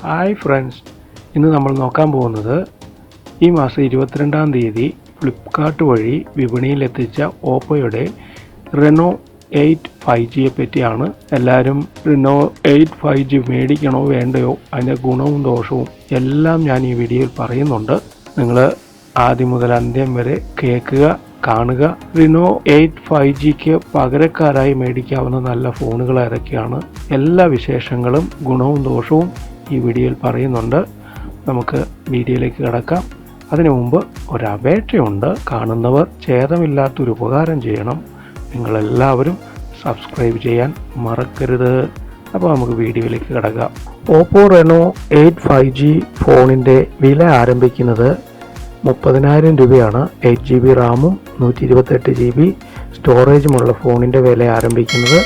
Hi friends, ഇന്ന് നമ്മൾ നോക്കാൻ പോകുന്നത് ഈ മാസം 22-ാം തീയതി ഫ്ലിപ്കാർട്ട് വഴി വിപണിയിലെത്തിച്ച ഓപ്പോയുടെ Reno8 5Gയെ പറ്റിയാണ്. എല്ലാവരും Reno8 5G മേടിക്കണോ വേണ്ടയോ, അതിൻ്റെ ഗുണവും ദോഷവും എല്ലാം ഞാൻ ഈ വീഡിയോയിൽ പറയുന്നുണ്ട്. നിങ്ങൾ ആദ്യം മുതൽ അന്ത്യം വരെ കേൾക്കുക, കാണുക. Reno8 5Gക്ക് പകരക്കാരായി മേടിക്കാവുന്ന നല്ല ഫോണുകൾ ഏതൊക്കെയാണ്, എല്ലാ വിശേഷങ്ങളും ഗുണവും ദോഷവും ഈ വീഡിയോയിൽ പറയുന്നുണ്ട്. നമുക്ക് വീഡിയോയിലേക്ക് കിടക്കാം. അതിനു മുമ്പ് ഒരപേക്ഷയുണ്ട്. കാണുന്നവർ ഛേദമില്ലാത്തൊരു ഉപകാരം ചെയ്യണം. നിങ്ങളെല്ലാവരും സബ്സ്ക്രൈബ് ചെയ്യാൻ മറക്കരുത്. അപ്പോൾ നമുക്ക് വീഡിയോയിലേക്ക് കിടക്കാം. OPPO Reno8 5G ഫോണിൻ്റെ വില ആരംഭിക്കുന്നത് 30,000 രൂപയാണ്. 8GB റാമും 128GB സ്റ്റോറേജുമുള്ള ഫോണിൻ്റെ വില ആരംഭിക്കുന്നത്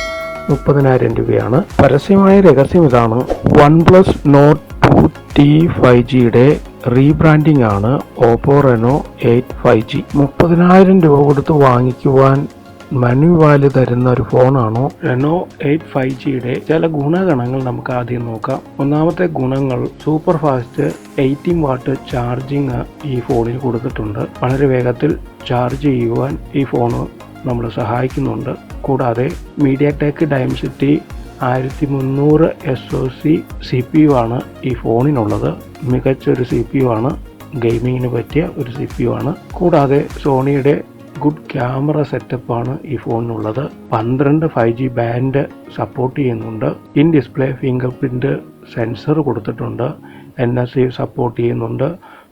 30,000 രൂപയാണ്. പരസ്യമായ രഹസ്യം ഇതാണ്: OnePlus Nord 2T 5Gയുടെ റീബ്രാൻഡിംഗ് ആണ് OPPO Reno8 5G. 30,000 രൂപ കൊടുത്ത് വാങ്ങിക്കുവാൻ മാനുവൽ തരുന്ന ഒരു ഫോണാണോ Reno8 5Gയുടെ ചില ഗുണഗണങ്ങൾ നമുക്ക് ആദ്യം നോക്കാം. ഒന്നാമത്തെ ഗുണങ്ങൾ: സൂപ്പർ ഫാസ്റ്റ് 18 വാട്ട് ചാർജിങ് ഈ ഫോണിൽ കൊടുത്തിട്ടുണ്ട്. വളരെ വേഗത്തിൽ ചാർജ് ചെയ്യുവാൻ ഈ ഫോണ് നമ്മളെ സഹായിക്കുന്നുണ്ട്. കൂടാതെ MediaTek Dimensity 1300 SoC CPU ആണ് ഈ ഫോണിനുള്ളത്. മികച്ച ഒരു CPU ആണ്, ഗെയിമിങ്ങിന് പറ്റിയ ഒരു CPU ആണ്. കൂടാതെ സോണിയുടെ ഗുഡ് ക്യാമറ സെറ്റപ്പാണ് ഈ ഫോണിനുള്ളത്. 12 5G ബാൻഡ് സപ്പോർട്ട് ചെയ്യുന്നുണ്ട്. In display finger print sensor കൊടുത്തിട്ടുണ്ട്. NFC സപ്പോർട്ട് ചെയ്യുന്നുണ്ട്.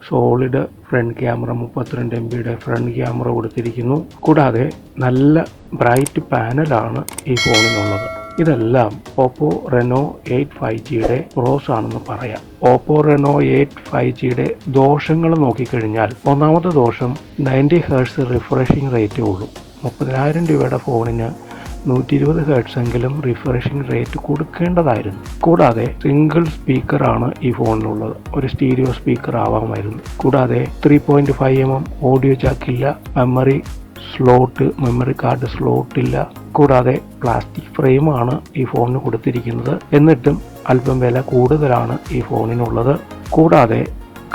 സോളിഡ് ഫ്രണ്ട് ക്യാമറ 32 MBയുടെ ഫ്രണ്ട് ക്യാമറ കൊടുത്തിരിക്കുന്നു. കൂടാതെ നല്ല ബ്രൈറ്റ് പാനലാണ് ഈ ഫോണിനുള്ളത്. ഇതെല്ലാം OPPO Reno8 5Gയുടെ പ്രോസ് ആണെന്ന് പറയാം. OPPO Reno8 5Gയുടെ ദോഷങ്ങൾ നോക്കിക്കഴിഞ്ഞാൽ, ഒന്നാമത്തെ ദോഷം 90 Hz റിഫ്രഷിംഗ് റേറ്റേ ഉള്ളൂ. 30,000 രൂപയുടെ ഫോണിന് 120 Hz എങ്കിലും റിഫ്രഷിംഗ് റേറ്റ് കൊടുക്കേണ്ടതായിരുന്നു. കൂടാതെ സിംഗിൾ സ്പീക്കറാണ് ഈ ഫോണിനുള്ളത്. ഒരു സ്റ്റീരിയോ സ്പീക്കർ ആവാമായിരുന്നു. കൂടാതെ 3.5 mm ഓഡിയോ ജാക്കില്ല. മെമ്മറി കാർഡ് സ്ലോട്ട് ഇല്ല. കൂടാതെ പ്ലാസ്റ്റിക് ഫ്രെയിമാണ് ഈ ഫോണിന് കൊടുത്തിരിക്കുന്നത്. എന്നിട്ടും അല്പം വില കൂടുതലാണ് ഈ ഫോണിനുള്ളത്. കൂടാതെ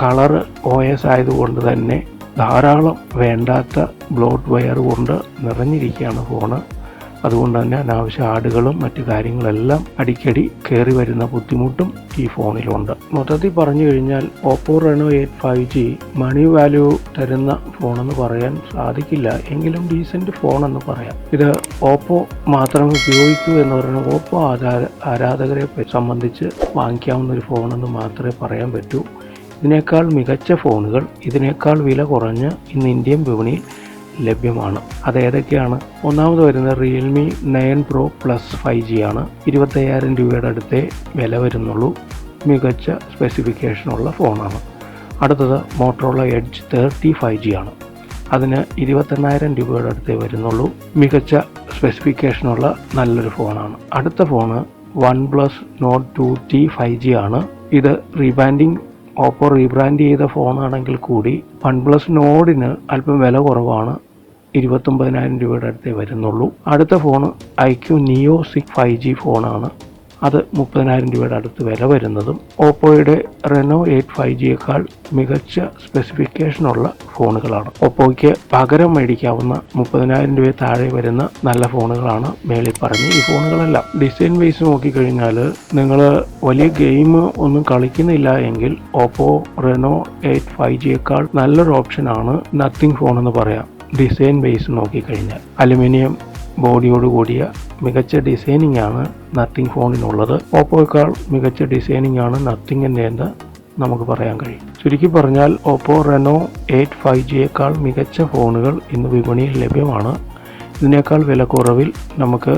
കളർ OS ആയതുകൊണ്ട് തന്നെ ധാരാളം വേണ്ടാത്ത ബ്ലോട്ട് വയർ കൊണ്ട് നിറഞ്ഞിരിക്കുകയാണ് ഫോണ്. അതുകൊണ്ട് തന്നെ അനാവശ്യ ആടുകളും മറ്റു കാര്യങ്ങളെല്ലാം അടിക്കടി കയറി വരുന്ന ബുദ്ധിമുട്ടും ഈ ഫോണിലുണ്ട്. മൊത്തത്തിൽ പറഞ്ഞു കഴിഞ്ഞാൽ OPPO Reno8 5G മണി വാല്യൂ തരുന്ന ഫോണെന്ന് പറയാൻ സാധിക്കില്ല, എങ്കിലും ഡീസൻറ്റ് ഫോണെന്ന് പറയാം. ഇത് OPPO മാത്രം ഉപയോഗിക്കൂ എന്ന് പറയുന്നത് OPPO ആരാധകരെ സംബന്ധിച്ച് വാങ്ങിക്കാവുന്ന ഒരു ഫോണെന്ന് മാത്രമേ പറയാൻ പറ്റൂ. ഇതിനേക്കാൾ മികച്ച ഫോണുകൾ, ഇതിനേക്കാൾ വില കുറഞ്ഞ് ഇന്ന് ഇന്ത്യൻ വിപണിയിൽ ലഭ്യമാണ്. അതേതൊക്കെയാണ്? ഒന്നാമത് വരുന്നത് RealMe 9 Pro Plus 5G ആണ്. 25,000 രൂപയുടെ അടുത്തേ വില വരുന്നുള്ളൂ. മികച്ച സ്പെസിഫിക്കേഷനുള്ള ഫോണാണ്. അടുത്തത് Motorola Edge 30 5G ആണ്. അതിന് 28,000 രൂപയുടെ അടുത്തേ വരുന്നുള്ളൂ. മികച്ച സ്പെസിഫിക്കേഷനുള്ള നല്ലൊരു ഫോണാണ്. അടുത്ത phone OnePlus Nord 2T 5G ആണ്. ഇത് OPPO റീബ്രാൻഡ് ചെയ്ത ഫോണാണെങ്കിൽ കൂടി OnePlus നോഡിന് അല്പം വില കുറവാണ്. 29,000 രൂപയുടെ അടുത്തേ വരുന്നുള്ളൂ. അടുത്ത ഫോണ് iQ Neo 6 5G ഫോണാണ്. അത് 30,000 രൂപയുടെ അടുത്ത് വില വരുന്നതും ഓപ്പോയുടെ Reno8 5Gയേക്കാൾ മികച്ച സ്പെസിഫിക്കേഷനുള്ള ഫോണുകളാണ്. ഓപ്പോയ്ക്ക് പകരം മേടിക്കാവുന്ന 30,000 രൂപ താഴെ വരുന്ന നല്ല ഫോണുകളാണ് മേളിൽ പറഞ്ഞ ഈ ഫോണുകളെല്ലാം. ഡിസൈൻ വൈസ് നോക്കിക്കഴിഞ്ഞാൽ നിങ്ങൾ വലിയ ഗെയിം ഒന്നും കളിക്കുന്നില്ല എങ്കിൽ OPPO Reno8 5Gയേക്കാൾ നല്ലൊരു ഓപ്ഷനാണ് നത്തിങ് ഫോൺ എന്ന് പറയാം. ഡിസൈൻ വൈസ് നോക്കിക്കഴിഞ്ഞാൽ അലുമിനിയം ബോഡിയോട് കൂടിയ മികച്ച ഡിസൈനിങ് ആണ് നത്തിങ് ഫോണിനുള്ളത്. ഓപ്പോയേക്കാൾ മികച്ച ഡിസൈനിങ് ആണ് നത്തിങ്ങിൻ്റെ എന്ന് നമുക്ക് പറയാൻ കഴിയും. ചുരുക്കി പറഞ്ഞാൽ OPPO Reno8 5Gയേക്കാൾ മികച്ച ഫോണുകൾ ഇന്ന് വിപണിയിൽ ലഭ്യമാണ്. ഇതിനേക്കാൾ വില കുറവിൽ നമുക്ക്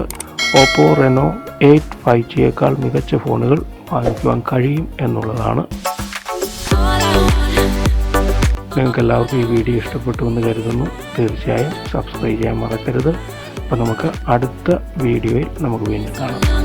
OPPO Reno8 5Gയേക്കാൾ മികച്ച ഫോണുകൾ വാങ്ങിക്കുവാൻ കഴിയും എന്നുള്ളതാണ്. നിങ്ങൾക്ക് എല്ലാവർക്കും ഈ വീഡിയോ ഇഷ്ടപ്പെട്ടു എന്ന് കരുതുന്നു. തീർച്ചയായും സബ്സ്ക്രൈബ് ചെയ്യാൻ മറക്കരുത്. അപ്പോൾ നമുക്ക് അടുത്ത വീഡിയോയിൽ നമുക്ക് വീണ്ടും കാണാം.